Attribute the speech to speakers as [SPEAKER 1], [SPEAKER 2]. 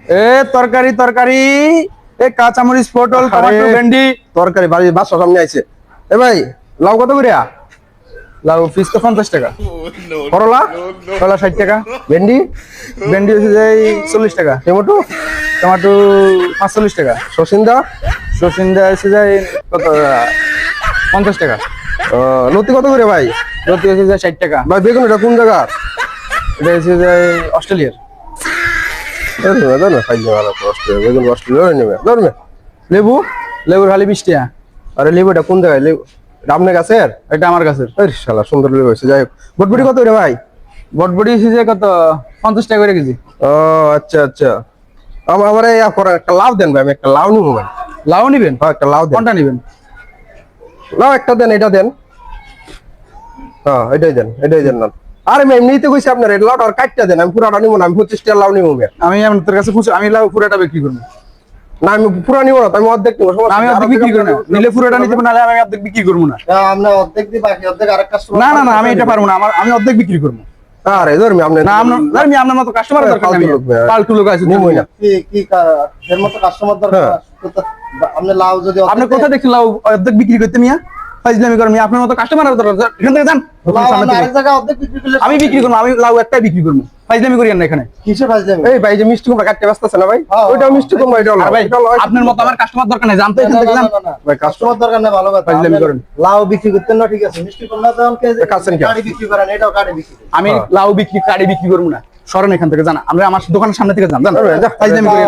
[SPEAKER 1] এ তরকারি তরকারি, এ কাঁচামরিচ, পটল, টমেটো, ভেন্ডি
[SPEAKER 2] তরকারি বাড়ির বাসার সামনে আইছে। এ ভাই লাউ কত করে?
[SPEAKER 1] লাউ পিস তো 50 টাকা,
[SPEAKER 2] করলা
[SPEAKER 1] কলা 60 টাকা,
[SPEAKER 2] ভেন্ডি
[SPEAKER 1] ভেন্ডি হচ্ছে যে 40 টাকা,
[SPEAKER 2] টমেটো
[SPEAKER 1] টমেটো 45 টাকা,
[SPEAKER 2] সসিন্দা
[SPEAKER 1] সসিন্দা হচ্ছে যে কত 50 টাকা,
[SPEAKER 2] লতি কত করে ভাই?
[SPEAKER 1] লতি হচ্ছে যে 60 টাকা।
[SPEAKER 2] ভাই বেগুন এটা কোন জায়গা?
[SPEAKER 1] এটা হচ্ছে যে অস্ট্রেলিয়ার।
[SPEAKER 2] বেগুন অস্ট্রেলিয়া নেবে ধরবে। লেবু
[SPEAKER 1] লেবুর খালি 20 টাকা।
[SPEAKER 2] আরে লেবু এটা কোন জায়গায়? লেবু আপনার গাছের?
[SPEAKER 1] এটা আমার কাছের।
[SPEAKER 2] শালা সুন্দর লেবু হয়েছে। যাই হোক, বটবটি কত রে ভাই?
[SPEAKER 1] বটবটি হচ্ছে যে কত 50 টাকা করে কেজি।
[SPEAKER 2] ও আচ্ছা আচ্ছা, আমার একটা লাউ দেন ভাই, আমি একটা লাউ নিবো ভাই।
[SPEAKER 1] লাউ নিবেন?
[SPEAKER 2] হ্যাঁ একটা লাউ দেন।
[SPEAKER 1] কোনটা নিবেন?
[SPEAKER 2] লাউ একটা দেন, এটা দেন। হ্যাঁ এটাই দেন, এটাই দেন না। আরে আমি এমনিতে কইছি আপনার এই লাউটা আর কাটটা দেন, আমি পুরাটা নিবো না, আমি 25 টাকা লাউ নিবো ভাই।
[SPEAKER 1] আমি তোর কাছে আমি লাউ পুরাটা বিক্রি করবো
[SPEAKER 2] না আমি পুরা নিবো না, আমি অর্ধেক নিবো।
[SPEAKER 1] আমি অর্ধেক বিক্রি করবো না, নিলে পুরোটা নিতে পারবো, নাহলে আমি অর্ধেক বিক্রি করবো না।
[SPEAKER 3] আমরা অর্ধেক দিই, বাকি অর্ধেক আরেক কাস্টমার।
[SPEAKER 1] না না না, আমি এটা পারবো না, আমি অর্ধেক বিক্রি করবো।
[SPEAKER 2] আরে ধরমি আপনি
[SPEAKER 1] না আপনার মতো কাস্টমার দরকার নেই, ফালতু লোক আছে
[SPEAKER 2] নিবই না।
[SPEAKER 3] কি এর মতো কাস্টমার দরকার? আপনি লাউ যদি
[SPEAKER 1] আপনি কোথায় দেখছেন লাউ অর্ধেক বিক্রি করতে? মিয়া ফাইজলামি করেন মিয়া, আপনার মতো কাস্টমার দরকার, এখান থেকে যান।
[SPEAKER 3] আরেক জায়গায় অর্ধেক বিক্রি করলে
[SPEAKER 1] আমি বিক্রি করবো, আমি লাউ একটাই বিক্রি করবো, ফাইজলামি করি না এখানে।
[SPEAKER 3] কিসে ফাজলামি?
[SPEAKER 2] এই ভাই যে মিষ্টি কুমড়া কাটতে ব্যস্ত আছে না ভাই, ওইটাও মিষ্টি কুমড়া, এটাও
[SPEAKER 1] আর ভাই আপনার মতো আমার কাস্টমার দরকার নেই, জানতে এখান থেকে যান।
[SPEAKER 2] ভাই
[SPEAKER 3] কাস্টমার দরকার নেই, ভালো কথা।
[SPEAKER 1] ফাজলামি করেন।
[SPEAKER 3] লাউ বিক্রি করতেন না, ঠিক আছে, মিষ্টি কুমড়া দাম কে
[SPEAKER 2] কাছেন কি?
[SPEAKER 3] গাড়ি বিক্রি করেন, এটাও গাড়ি বিক্রি করেন।
[SPEAKER 1] আমি লাউ বিক্রি কাড়ি বিক্রি করবো না, সরেন এখান থেকে, জান। আমরা আমার দোকানের সামনে থেকে যান, জান। ফাইজলামি করেন।